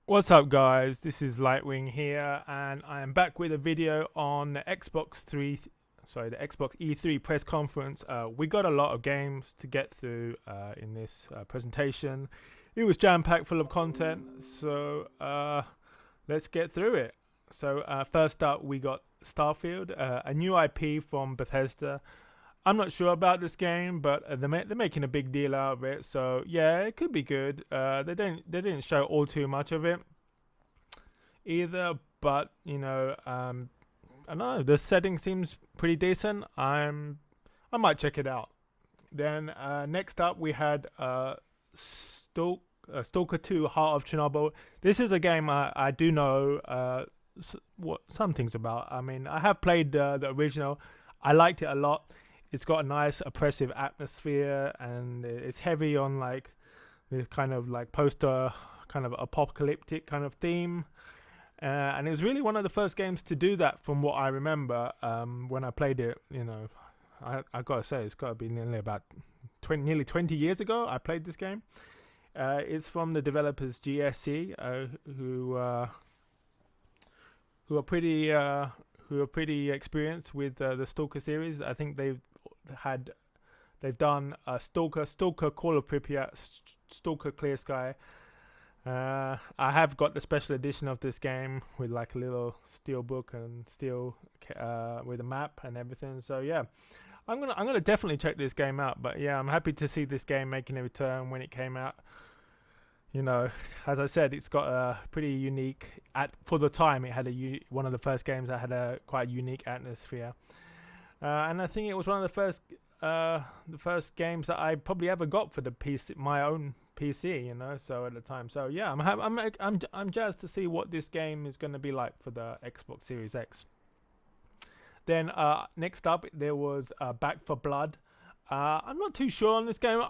What's up, guys? This is Lightwing here, and I am back with a video on the the Xbox E3 press conference. We got a lot of games to get through in this presentation. It was jam-packed full of content, so let's get through it. So first up, we got Starfield, a new IP from Bethesda. I'm not sure about this game, but they're making a big deal out of it. So yeah, it could be good. They didn't show all too much of it either, but I don't know. The setting seems pretty decent. I might check it out. Then next up we had Stalker 2: Heart of Chernobyl. This is a game I do know what some things about. I mean, I have played the original. I liked it a lot. It's got a nice oppressive atmosphere, and it's heavy on like this kind of like poster kind of apocalyptic kind of theme. And it was really one of the first games to do that, from what I remember. When I played it, I gotta say it's gotta be nearly about nearly 20 years ago. I played this game. It's from the developers GSC, who are pretty experienced with the Stalker series. I think they've done Stalker Call of Pripyat, Stalker Clear Sky. I have got the special edition of this game with like a little steel book and steel with a map and everything. So yeah, I'm gonna definitely check this game out. But yeah, I'm happy to see this game making a return when it came out. You know, as I said, it's got a pretty unique for the time. It had one of the first games that had a quite unique atmosphere, and I think it was one of the first games that I probably ever got for the PC, my own PC. So at the time, so yeah, I'm jazzed to see what this game is going to be like for the Xbox Series X. Then next up, there was Back for Blood. I'm not too sure on this game.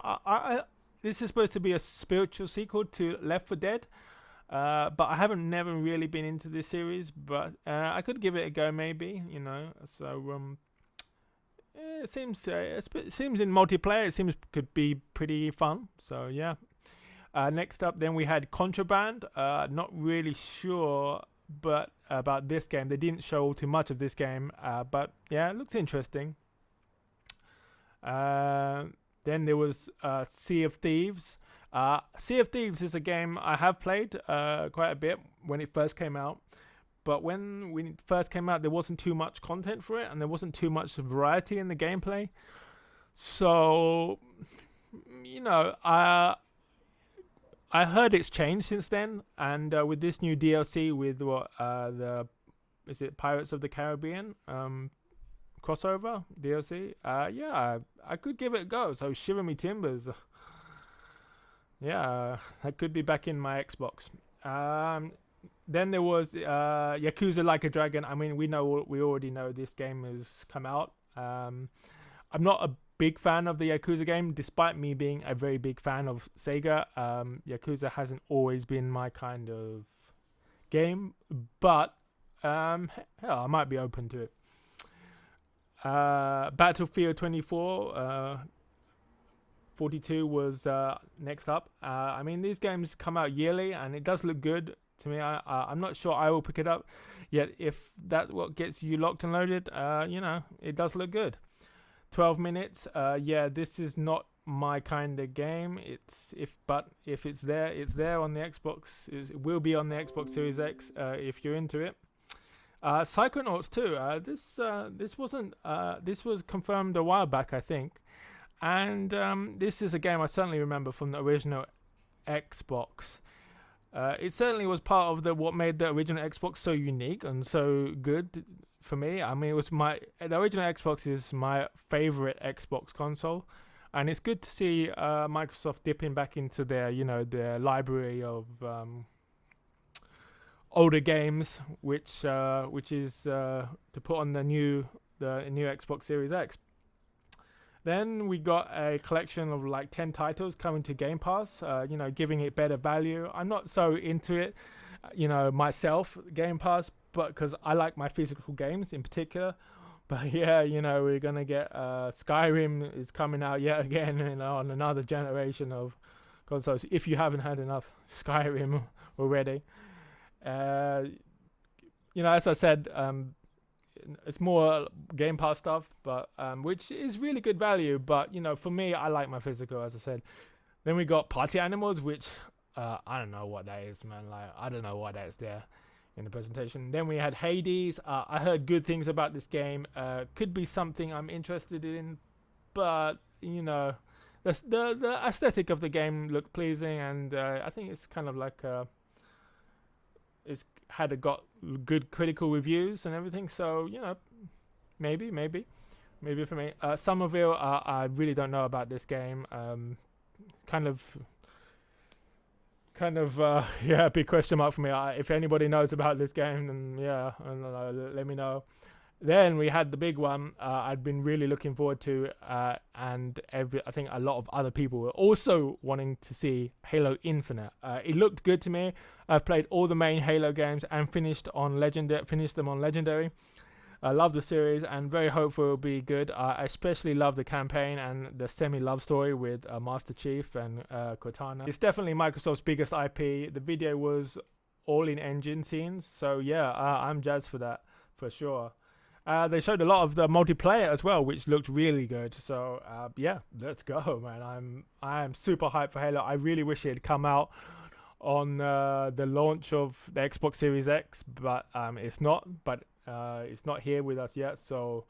This is supposed to be a spiritual sequel to Left 4 Dead, but I haven't never really been into this series. But I could give it a go, maybe. So it seems in multiplayer. It seems could be pretty fun. So yeah. Next up, then we had Contraband. Not really sure, but about this game, they didn't show too much of this game. But yeah, it looks interesting. Then there was Sea of Thieves. Sea of Thieves is a game I have played quite a bit when it first came out. But when it first came out, there wasn't too much content for it, and there wasn't too much variety in the gameplay. So, I heard it's changed since then, and with this new DLC with is it Pirates of the Caribbean crossover DLC? Yeah, I could give it a go. So shiver me timbers. Yeah, I could be back in my Xbox. Then there was Yakuza Like a Dragon. I mean, we already know this game has come out. I'm not a big fan of the Yakuza game, despite me being a very big fan of Sega. Yakuza hasn't always been my kind of game, but hell, I might be open to it. Battlefield 24, 42 was next up. I mean, these games come out yearly, and it does look good to me. I'm not sure I will pick it up, yet if that's what gets you locked and loaded, it does look good. 12 minutes. Yeah, this is not my kind of game. But if it's there on the Xbox. It will be on the Xbox Series X if you're into it. Psychonauts 2. This was confirmed a while back, I think, and this is a game I certainly remember from the original Xbox. It certainly was part of what made the original Xbox so unique and so good for me. I mean, the original Xbox is my favorite Xbox console, and it's good to see Microsoft dipping back into their library of older games, which is to put on the new Xbox Series X. Then we got a collection of like 10 titles coming to Game Pass, giving it better value. I'm not so into it, myself, Game Pass, but because I like my physical games in particular. But yeah, we're going to get Skyrim is coming out yet again, on another generation of consoles if you haven't had enough Skyrim already. As I said, it's more Game Pass stuff, but which is really good value. But for me, I like my physical, as I said. Then we got Party Animals, which I don't know what that is, man. Like, I don't know why that's there in the presentation. Then we had Hades. I heard good things about this game. Could be something I'm interested in, but the aesthetic of the game looked pleasing, and I think it's kind of like got good critical reviews and everything. So maybe for me. Somerville. I really don't know about this game. Kind of big question mark for me. If anybody knows about this game, then let me know. Then we had the big one I'd been really looking forward to, and I think a lot of other people were also wanting to see Halo Infinite. It looked good to me. I've played all the main Halo games and finished them on Legendary. I love the series and very hopeful it'll be good. I especially love the campaign and the semi-love story with Master Chief and Cortana. It's definitely Microsoft's biggest IP. The video was all in engine scenes, so I'm jazzed for that for sure. They showed a lot of the multiplayer as well, which looked really good. So let's go, man. I'm super hyped for Halo. I really wish it had come out on the launch of the Xbox Series X, but it's not. But it's not here with us yet. So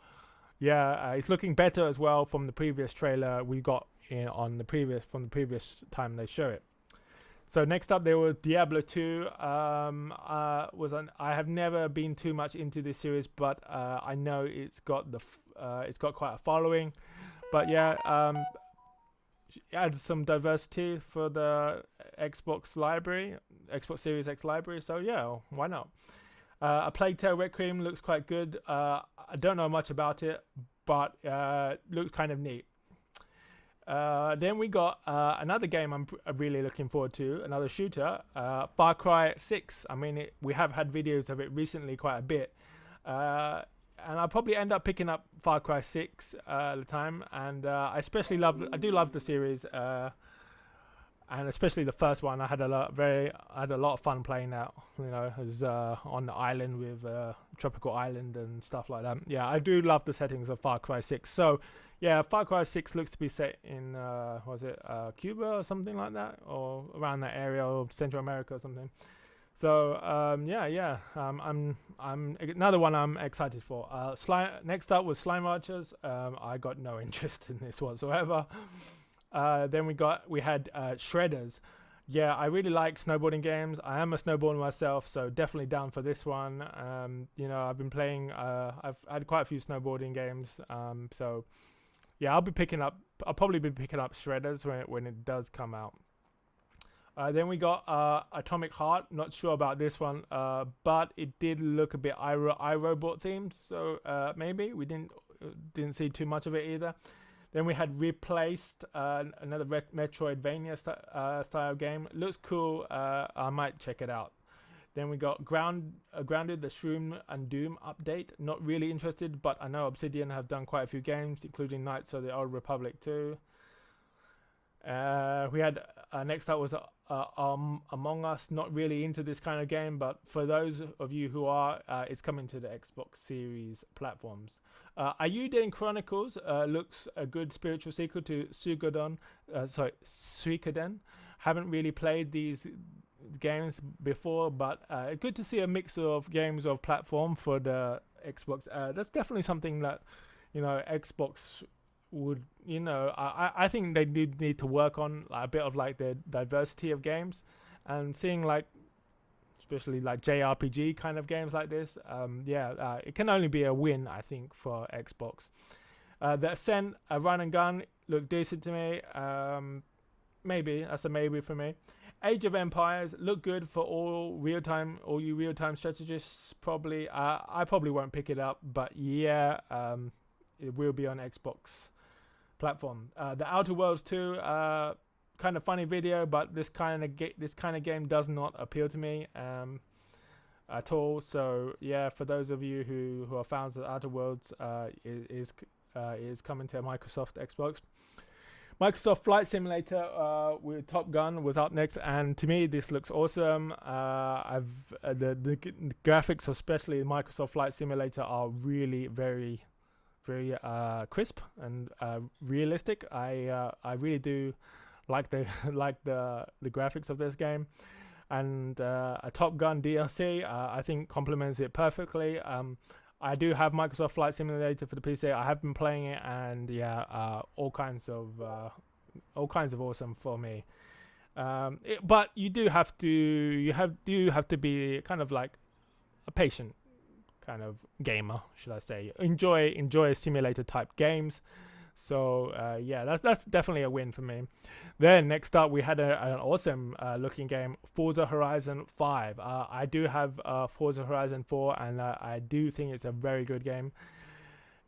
it's looking better as well from the previous trailer we got from the previous time they show it. So next up there was Diablo 2. I have never been too much into this series, but I know it's got quite a following. But adds some diversity for the Xbox Series X library. So why not? A Plague Tale Requiem looks quite good. I don't know much about it, but looks kind of neat. Then we got another game I'm really looking forward to, another shooter, Far Cry 6. I mean, we have had videos of it recently quite a bit, and I'll probably end up picking up Far Cry 6 at the time. And I do love the series, and especially the first one. I had a lot of fun playing that. It was on the island with tropical island and stuff like that. Yeah, I do love the settings of Far Cry 6. So Far Cry 6 looks to be set in Cuba or something like that, or around that area, or Central America or something. So I'm another one I'm excited for. Next up was Slime Archers. I got no interest in this whatsoever. Then we had Shredders. I really like snowboarding games. I am a snowboarder myself, so definitely down for this one. I've been playing. I've had quite a few snowboarding games. I'll probably be picking up Shredders when it does come out. Then we got Atomic Heart. Not sure about this one, but it did look a bit iRobot themed. So maybe we didn't see too much of it either. Then we had Replaced, another Metroidvania style game. Looks cool. I might check it out. Then we got Grounded, the Shroom and Doom update. Not really interested, but I know Obsidian have done quite a few games, including Knights of the Old Republic 2. We had next up was Among Us. Not really into this kind of game, but for those of you who are, it's coming to the Xbox Series platforms. Ayuden Chronicles looks a good spiritual sequel to Suikoden. Haven't really played these games before, but good to see a mix of games of platform for the Xbox. That's definitely something that Xbox would I think they need to work on a bit of the diversity of games, and seeing especially JRPG kind of games like this. It can only be a win, I think, for Xbox. The Ascent, a run and gun, looked decent to me. Maybe that's a maybe for me. Age of Empires look good for all you real-time strategists. Probably, I probably won't pick it up, but it will be on Xbox platform. The Outer Worlds 2, kind of funny video, but this kind of game does not appeal to me at all. So for those of you who are fans of Outer Worlds, is coming to Microsoft Xbox. Microsoft Flight Simulator with Top Gun was up next, and to me this looks awesome. The graphics, especially Microsoft Flight Simulator, are really very crisp and realistic. I really do like the the graphics of this game, and a Top Gun DLC I think complements it perfectly. I do have Microsoft Flight Simulator for the PC. I have been playing it, and yeah, all kinds of awesome for me. But you do have to be kind of like a patient kind of gamer, should I say? Enjoy simulator type games. So yeah, that's definitely a win for me. Then next up, we had an awesome looking game, Forza Horizon 5. I do have Forza Horizon 4, and I do think it's a very good game.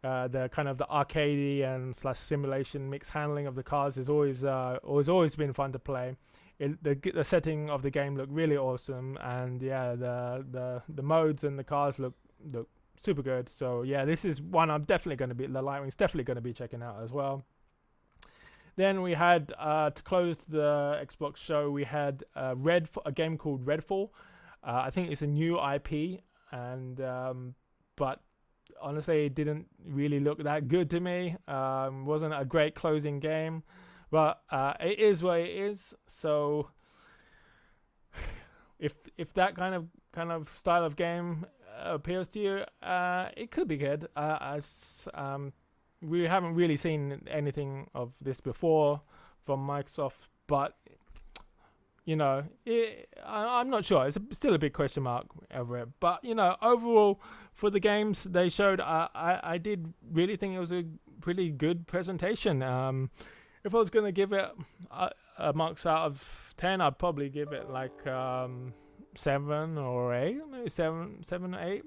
The kind of the arcadey and slash simulation mixed handling of the cars is always been fun to play. The setting of the game looked really awesome, and yeah, the modes and the cars look super good. So yeah, this is one I'm definitely going to be, the Lightwing's definitely going to be checking out as well. Then we had to close the Xbox show, we had a game called Redfall. I think it's a new IP, and but honestly it didn't really look that good to me. Wasn't a great closing game, but it is what it is. So if that kind of style of game appeals to you, it could be good. We haven't really seen anything of this before from Microsoft, but you know, I'm not sure. It's still a big question mark over it. But you know, overall for the games they showed, I did really think it was a pretty good presentation. If I was going to give it a marks out of 10, I'd probably give it like 7 or 8, maybe 7 or 8.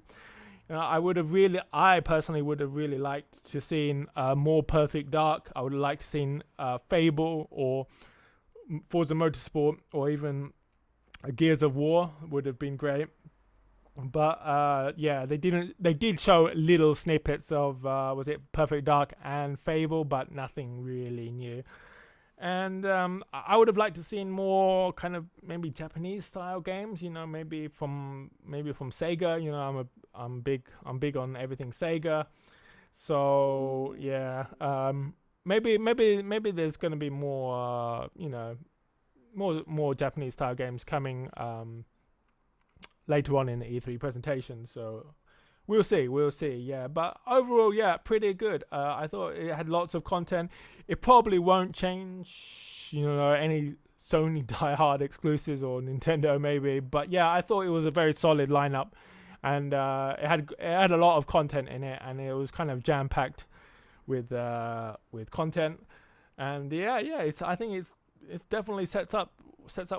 I personally would have really liked to seen more Perfect Dark. I would have liked to seen Fable or Forza Motorsport, or even Gears of War would have been great. But yeah, they didn't. They did show little snippets of was it Perfect Dark and Fable, but nothing really new. And I would have liked to seen more kind of maybe Japanese style games. You know, maybe from Sega. You know, I'm big on everything Sega. So yeah, maybe there's going to be more you know, more Japanese style games coming later on in the E3 presentation. So we'll see. Yeah, but overall, yeah, pretty good. I thought it had lots of content. It probably won't change, you know, any Sony diehard exclusives or Nintendo maybe. But yeah, I thought it was a very solid lineup, and it had a lot of content in it, and it was kind of jam packed with content. And yeah, I think it's definitely sets up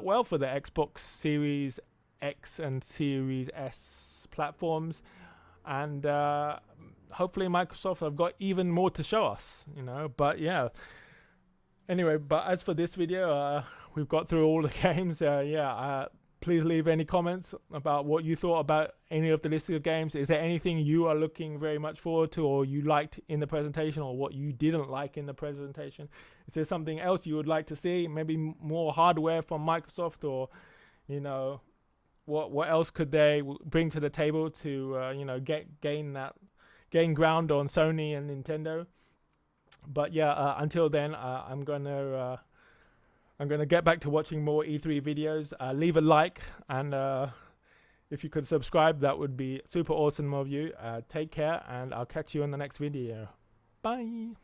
well for the Xbox Series X and Series S platforms. And hopefully Microsoft have got even more to show us, you know. But yeah, anyway, but as for this video, we've got through all the games. Please leave any comments about what you thought about any of the listed games. Is there anything you are looking very much forward to, or you liked in the presentation, or what you didn't like in the presentation? Is there something else you would like to see? Maybe more hardware from Microsoft, or you know, what else could they bring to the table to you know, gain ground on Sony and Nintendo? But yeah, until then, I'm gonna get back to watching more E3 videos. Leave a like, and if you could subscribe, that would be super awesome of you. Take care, and I'll catch you in the next video. Bye.